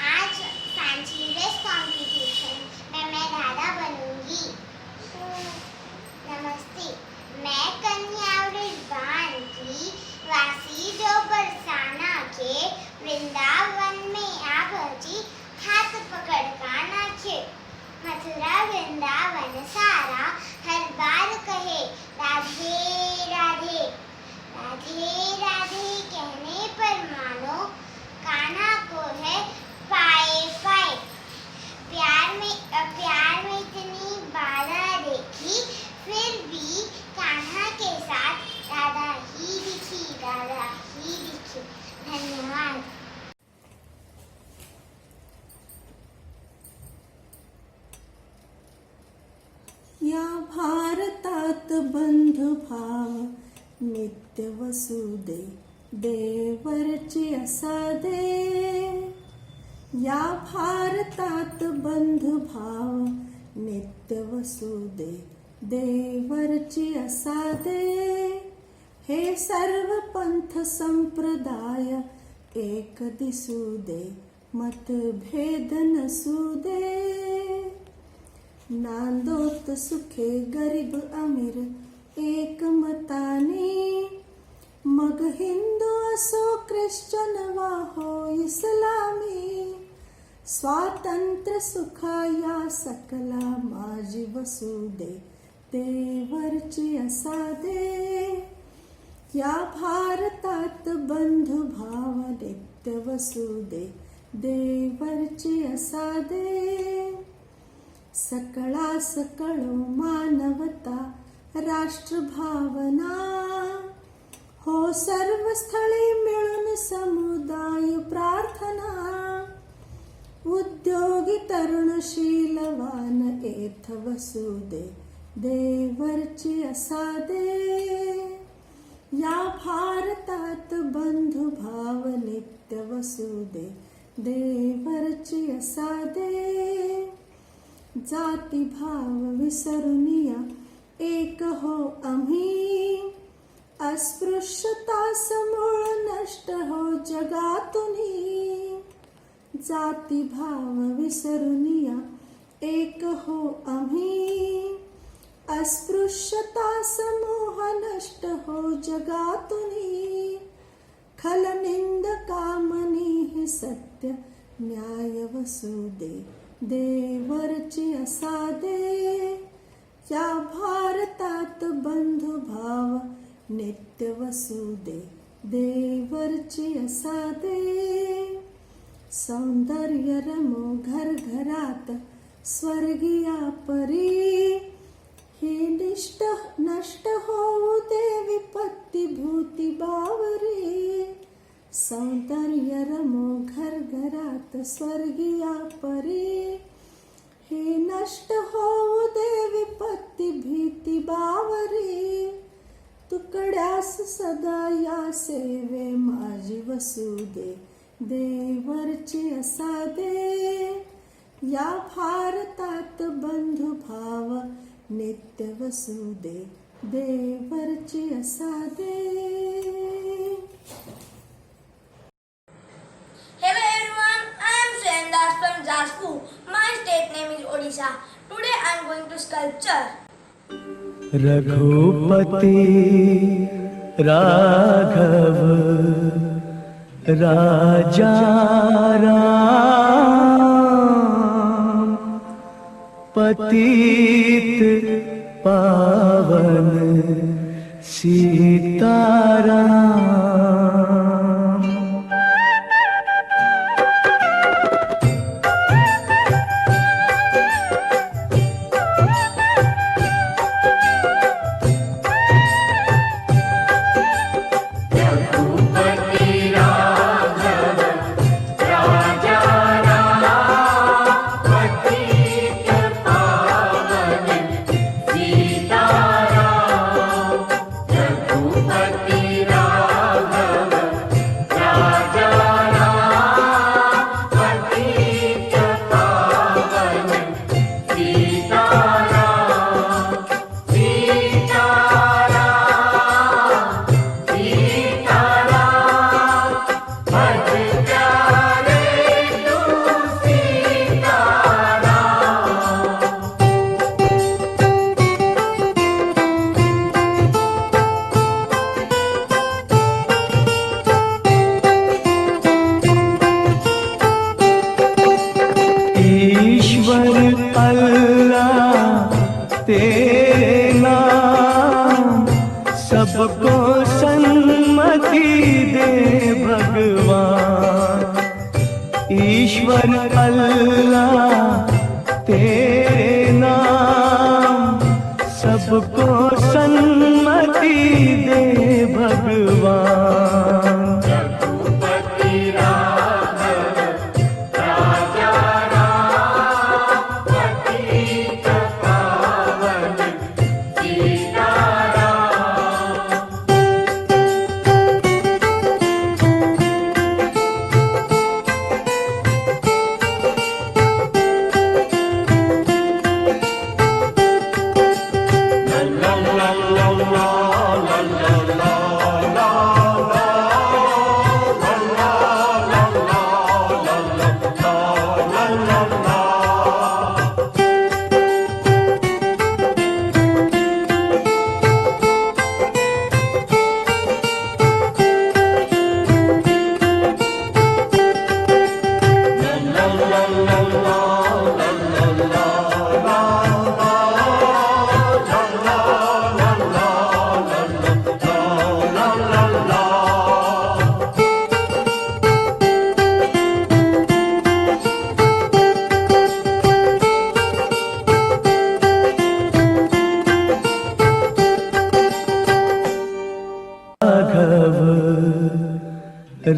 Speaker 6: आज फैंसी ड्रेस कॉम्पिटिशन में मैं राधा बनूंगी। नमस्ते, मैं कन्यावृत बान की वासी जो बरसाना के वृंदावन में आ पहुंची, हाथ पकड़ का नाचे। मथुरा वृंदावन सारा हर बार कहे राधे राधे, राधे राधे कहने पर मानो कान
Speaker 3: भारतात बंधुभाव नित्य वसुदे देवरची असादे. या भारतात बंधुभाव नित्य वसुदे देवरची असादे. हे सर्व पंथ संप्रदाय एक दिसू दे, मतभेद नसू दे. नांदोत सुखे गरीब अमीर एक मताने, मग हिंदू असो ख्रिश्चन वा हो इस्लामी. स्वातंत्र्य सुखा या सकला माझी वसुदे देवरची असादे. या भारतात बंधुभाव नित्य वसुदे देवरची असादे. सकळा सकळो मानवता राष्ट्रभावना, हो सर्व स्थळी मिळून समुदाय प्रार्थना. उद्योगी तरुण शीलवान एथ वसुदे देवरची असादे. या भारतात बंधुभाव नित्य वसुदे देवरची असादे. जाती भाव विसरुनिया एक हो आम्ही, अस्पृश्यता समूळ नष्ट हो जगातुनी. जाती भाव विसरुनिया एक हो आम्ही, अस्पृश्यता समूह नष्ट हो जगातुनी. खल निंद कामनी हे सत्य न्याय वसुदे देवरची असादे. या भारतात बंधुभाव नित्य वसुदे देवरची असादे. सौंदर्य रमो घर घरात स्वर्गीया परी, हे नष्ट होऊ दे विपत्ती भूती बावरी. सौंदर्य रमो घर घरात स्वर्गीया परी, हे नष्ट होऊ दे विपत्ती भीती बावरी. तुकड्यास सदा या सेवे माझी वसुदे देवरची असादे. या भारतात बंधुभाव नित्य वसुदे देवरची असादे.
Speaker 10: Hello everyone, I am Swendas from Jaspu. My state name is Odisha. Today I am going to sculpture
Speaker 8: Raghupati Raghav राजा राम, पतित पावन सीताराम. सबको सन्मति दे भगवान, ईश्वर अल्लाह तेरे नाम, सबको सन्मति दे भगवान.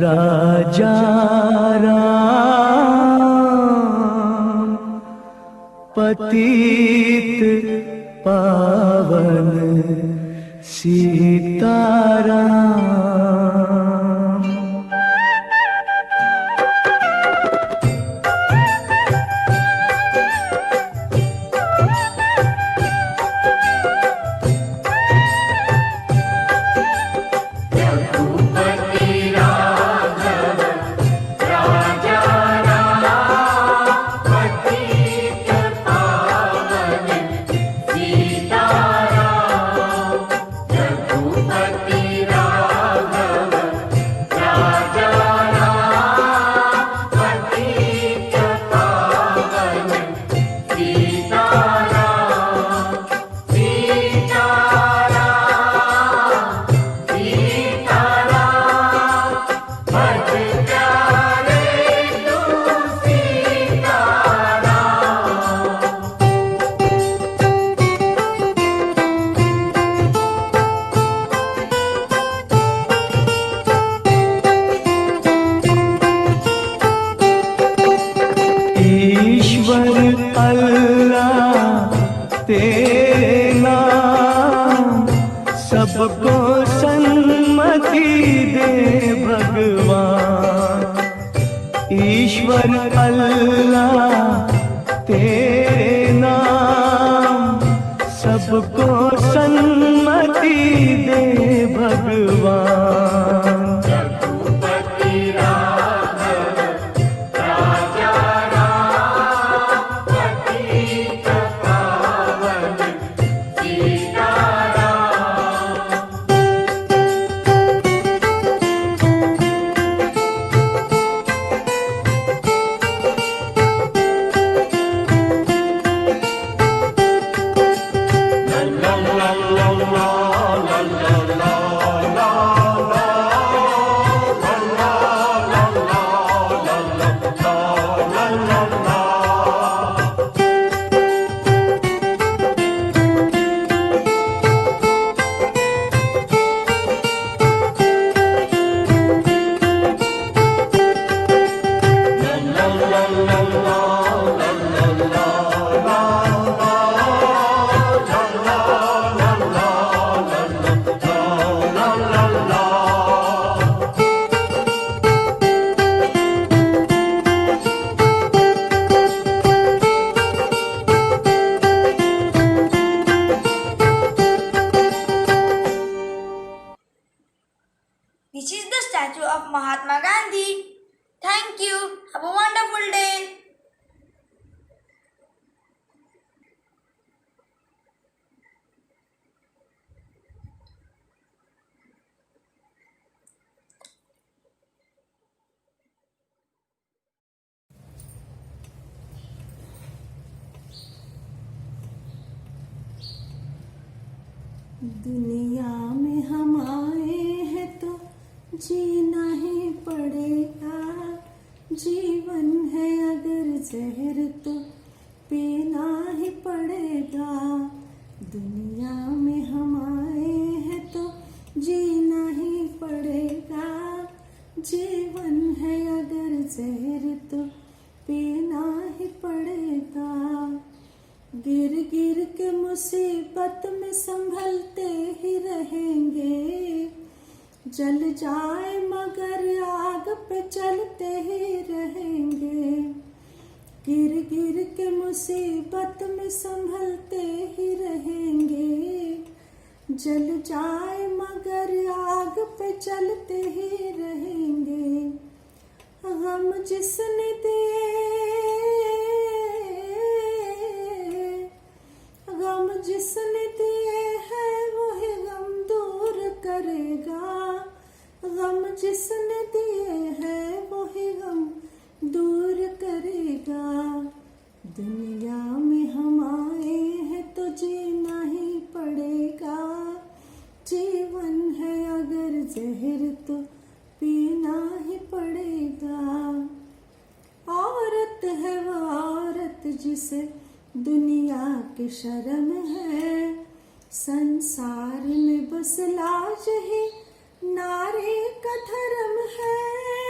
Speaker 8: राजा राम पतित पावन सीताराम। सबको सन्मति दे भगवान। ईश्वर अल्लाह तेरे नाम सबको सन्मति दे भगवान।
Speaker 10: This is the statue of Mahatma Gandhi. Thank you. Have a wonderful day.
Speaker 3: दुनिया में हम आए हैं तो जीना ही पड़ेगा। जीवन है अगर जहर तो पीना ही पड़ेगा। दुनिया में हम आए हैं तो जीना ही पड़ेगा। जीवन है अगर जहर तो पीना ही पड़ेगा। गिर गिर के मुसीबत में संभलते ही रहेंगे। जल जाए मगर आग पे चलते ही रहेंगे। गिर गिर के मुसीबत में संभलते ही रहेंगे। जल जाए मगर आग पे चलते ही रहेंगे। गम जिसने दिए गम जिसने दिए हैं वही गम दूर करेगा। गम जिसने दिए हैं वही गम दूर करेगा। दुनिया में हम आए हैं तो जीना ही पड़ेगा। जीवन है अगर जहर तो पीना ही पड़ेगा। औरत है वो औरत जिसे दुनिया की शर्म है। संसार में बस लाज ही नारी का धर्म है।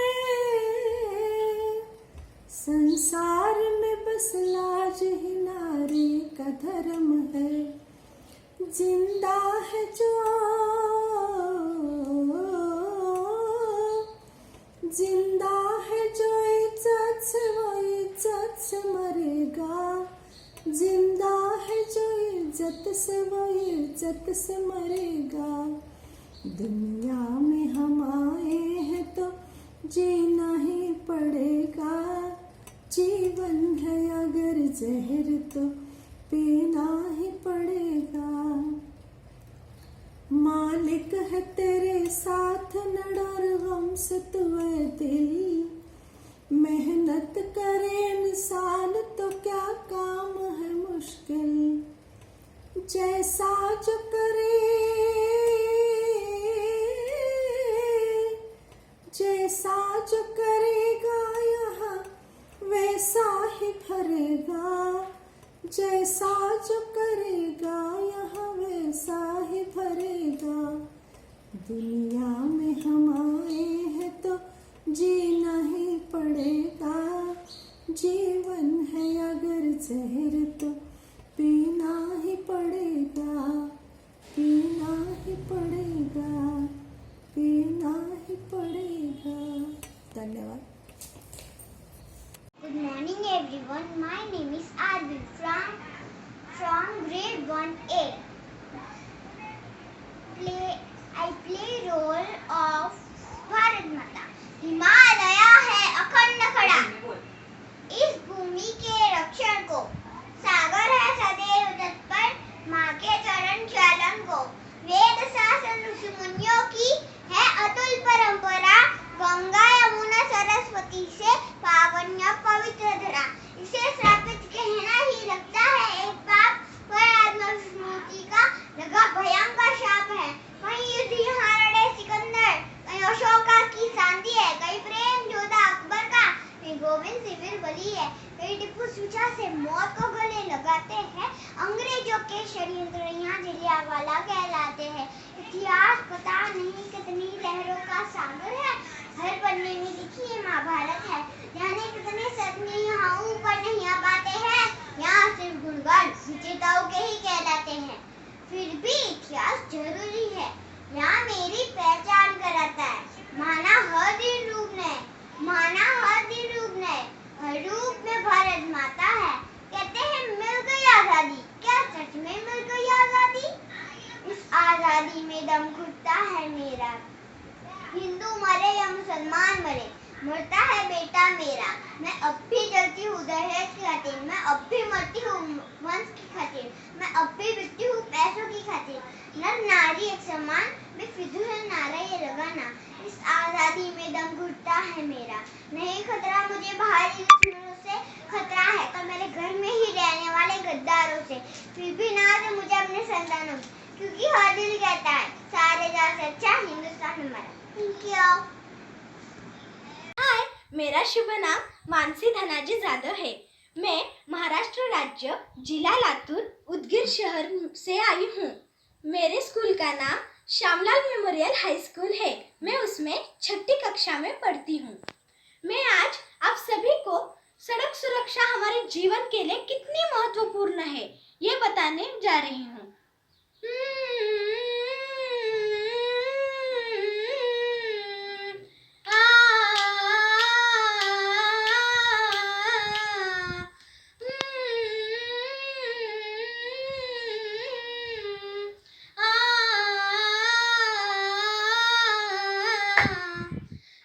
Speaker 3: संसार में बस लाज ही नारी का धर्म है। जिंदा है जो जिंदा है जो इज्जत से वो इज्जत से मरेगा। जिंदा है जो इज्जत से वो इज्जत से मरेगा। दुनिया में हम आए हैं तो जीना ही पड़ेगा। जीवन है अगर जहर तो पीना ही पड़ेगा। मालिक है तेरे साथ न डर गम से तू है दिल। मेहनत करे इंसान तो क्या काम है मुश्किल। जैसा जो करे जैसा जो करेगा यहाँ वैसा ही भरेगा। जैसा जो करेगा यहाँ वैसा ही भरेगा। दुनिया में हम आए हैं तो जीना ही पड़ेगा। जीवन है अगर जहर तो पीना ही पड़ेगा। पीना ही पड़ेगा। पीना ही पड़ेगा। धन्यवाद।
Speaker 6: Good morning everyone. My name is Arvi from grade 1A. I play role of Bharat Mata. Himalaya है अखंड खड़ा इस भूमि के रक्षण को। सागर है सदैव तत्पर माँ के चरण चालन को। वेद शास्त्र ऋषि मुनियों की है अतुल परंपरा। गंगा यमुना सरस्वती से पावन या पवित्र धरा। इसे श्रापित कहना ही लगता है एक पाप। पर आत्मस्मृति का लगा भयंकर शाप है। कहीं युद्ध यहाँ लड़े सिकंदर, कहीं अशोका की सांदी है, कहीं प्रेम जोधा अकबर का, कहीं गोविंद सिविल बली है, कहीं टिप्पू सुचा से मौत को गले लगाते हैं। अंग्रेजों के षड्यंत्र यहाँ जलियांवाला कहलाते हैं। इतिहास पता नहीं कितनी लहरों का सागर है। हर पन्ने में लिखी ये महाभारत है। जाने कितने सदमे यहाँ ऊपर नहीं आ पाते हैं। यहाँ सिर्फ गुणगान विजेताओं के ही कहलाते हैं। फिर भी इतिहास जरूरी है, यहाँ मेरी पहचान कराता है। माना हर दिन रूप ने, माना हर दिन रूप ने, हर रूप में भारत माता है। कहते हैं मिल गई आजादी, क्या सच में मिल गई आजादी? इस आजादी में दम घुटता है मेरा। हिंदू मरे या मुसलमान मरे, मरता है बेटा मेरा। मैं अब भी जलती हूँ दहेज की खातिर, मैं अब भी मरती हूँ वंश की खातिर, मैं अब भी बिकती हूँ पैसों की खातिर। नर नारी एक समान, मैं फिजूल है नारा ये लगाना। इस आजादी में दम घुटता है मेरा। नहीं खतरा मुझे बाहरी दुश्मनों से, खतरा है तो मेरे घर में ही रहने वाले गद्दारों से। फिर भी नाज है मुझे अपने संतानों, क्योंकि हर दिल कहता है सारे जा से अच्छा हिंदुस्तान हमारा। Thank you.
Speaker 11: हाय, मेरा शुभ नाम मानसी धनाजी जाधव है। मैं महाराष्ट्र राज्य जिला लातूर उदगीर शहर से आई हूँ। मेरे स्कूल का नाम श्यामलाल मेमोरियल हाई स्कूल है। मैं उसमें 6ठी कक्षा में पढ़ती हूँ। मैं आज आप सभी को सड़क सुरक्षा हमारे जीवन के लिए कितनी महत्वपूर्ण है ये बताने जा रही हूँ।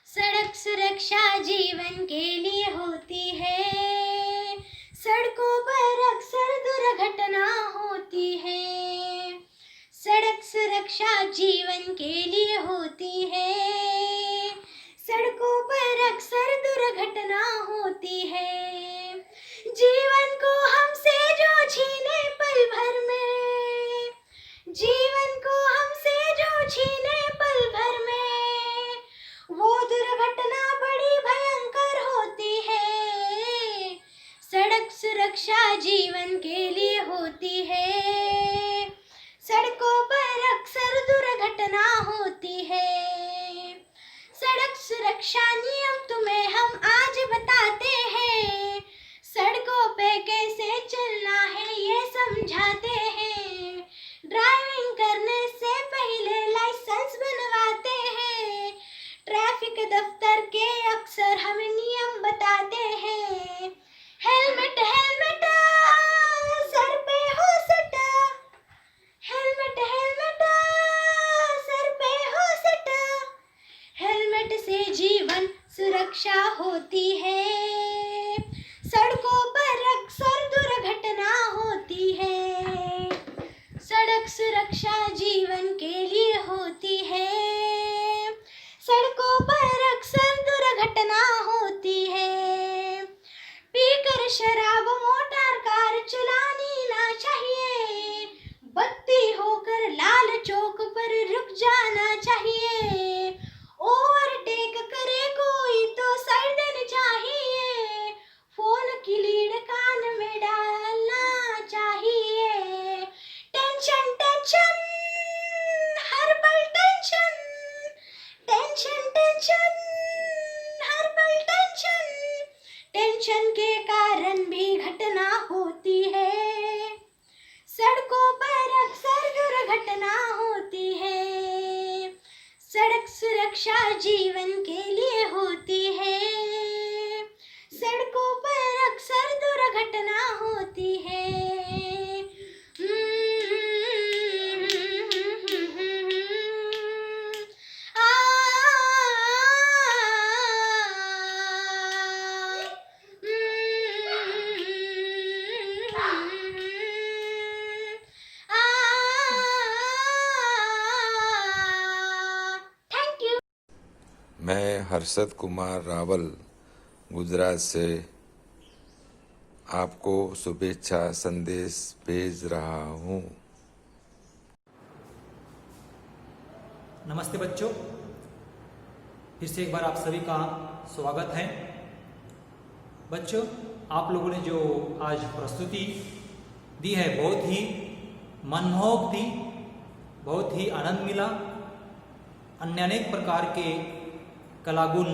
Speaker 11: सड़क सुरक्षा जीवन के लिए होती है। सड़कों पर अक्सर दुर्घटना होती है। सड़क सुरक्षा जीवन के लिए होती है। सड़कों पर अक्सर दुर्घटना होती है। जीवन को हमसे जो छीने पल भर में, जीवन को हमसे जो छीने पल भर में, वो दुर्घटना बड़ी भयंकर होती है। सड़क सुरक्षा जीवन के लिए होती है। सड़कों पर अक्सर दुर्घटना होती है। सड़क सुरक्षा नियम तुम्हें हम आज बताते हैं। क्या होती है। सड़कों पर अक्सर दुर्घटना होती है। सड़क सुरक्षा जीवन के लिए होती है। सड़कों पर अक्सर दुर्घटना होती है। पीकर शराब मोटर कार चलानी ना चाहिए। बत्ती होकर लाल चौक पर रुक जाना चाहिए। ओवरटेक करे कोई तो साइड देनी चाहिए। फोन की लीड कान में डालना चाहिए। टेंशन टेंशन हर पल टेंशन। टेंशन टेंशन हर पल टेंशन। टेंशन के कारण भी घटना होती है। सड़कों पर अक्सर दुर्घटना होती है। सड़क सुरक्षा जीवन के लिए होती है। सड़कों पर अक्सर दुर्घटना होती है।
Speaker 2: मैं हर्षद कुमार रावल गुजरात से आपको शुभेच्छा संदेश भेज रहा हूँ।
Speaker 4: नमस्ते बच्चों, फिर से एक बार आप सभी का स्वागत है। बच्चों, आप लोगों ने जो आज प्रस्तुति दी है बहुत ही मनमोहक थी, बहुत ही आनंद मिला। अन्य अनेक प्रकार के कलागुण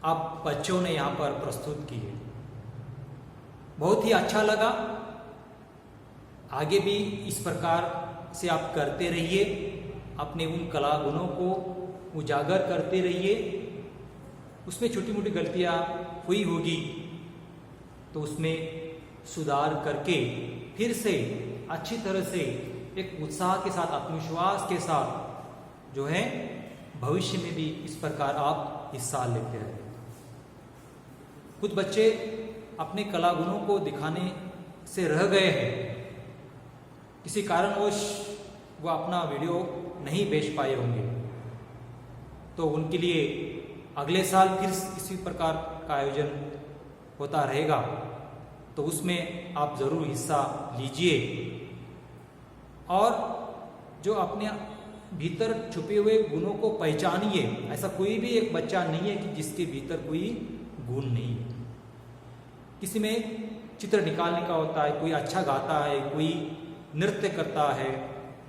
Speaker 4: आप बच्चों ने यहाँ पर प्रस्तुत किए, बहुत ही अच्छा लगा। आगे भी इस प्रकार से आप करते रहिए, अपने उन कला गुणों को उजागर करते रहिए। उसमें छोटी मोटी गलतियाँ हुई होगी तो उसमें सुधार करके फिर से अच्छी तरह से एक उत्साह के साथ, आत्मविश्वास के साथ जो है भविष्य में भी इस प्रकार आप हिस्सा लेते रहे। कुछ बच्चे अपने कला गुणों को दिखाने से रह गए हैं, किसी कारणवश वो अपना वीडियो नहीं भेज पाए होंगे, तो उनके लिए अगले साल फिर इसी प्रकार का आयोजन होता रहेगा, तो उसमें आप ज़रूर हिस्सा लीजिए। और जो अपने भीतर छुपे हुए गुणों को पहचानिए। ऐसा कोई भी एक बच्चा नहीं है कि जिसके भीतर कोई गुण नहीं है। किसी में चित्र निकालने का होता है, कोई अच्छा गाता है, कोई नृत्य करता है,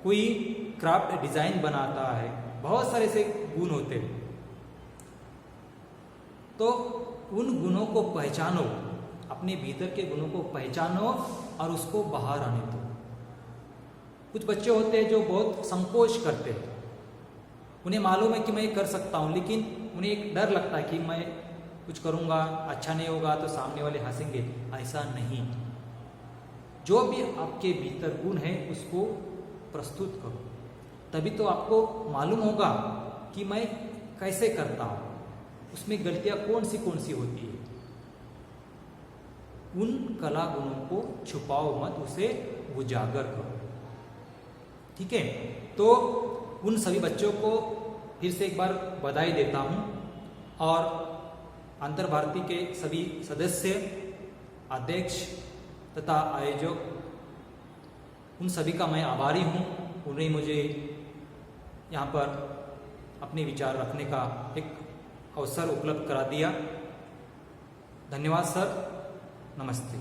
Speaker 4: कोई क्राफ्ट डिजाइन बनाता है, बहुत सारे ऐसे गुण होते हैं। तो उन गुणों को पहचानो, अपने भीतर के गुणों को पहचानो और उसको बाहर आने दो। कुछ बच्चे होते हैं जो बहुत संकोच करते हैं, उन्हें मालूम है कि मैं कर सकता हूँ, लेकिन उन्हें एक डर लगता है कि मैं कुछ करूँगा, अच्छा नहीं होगा तो सामने वाले हंसेंगे। ऐसा नहीं, जो भी आपके भीतर गुण है उसको प्रस्तुत करो, तभी तो आपको मालूम होगा कि मैं कैसे करता हूँ, उसमें गलतियाँ कौन सी होती है। उन कला गुणों को छुपाओ मत, उसे उजागर करो, ठीक है। तो उन सभी बच्चों को फिर से एक बार बधाई देता हूँ, और अंतर भारती के सभी सदस्य, अध्यक्ष तथा आयोजक, उन सभी का मैं आभारी हूँ। उन्हें मुझे यहाँ पर अपने विचार रखने का एक अवसर उपलब्ध करा दिया। धन्यवाद सर, नमस्ते।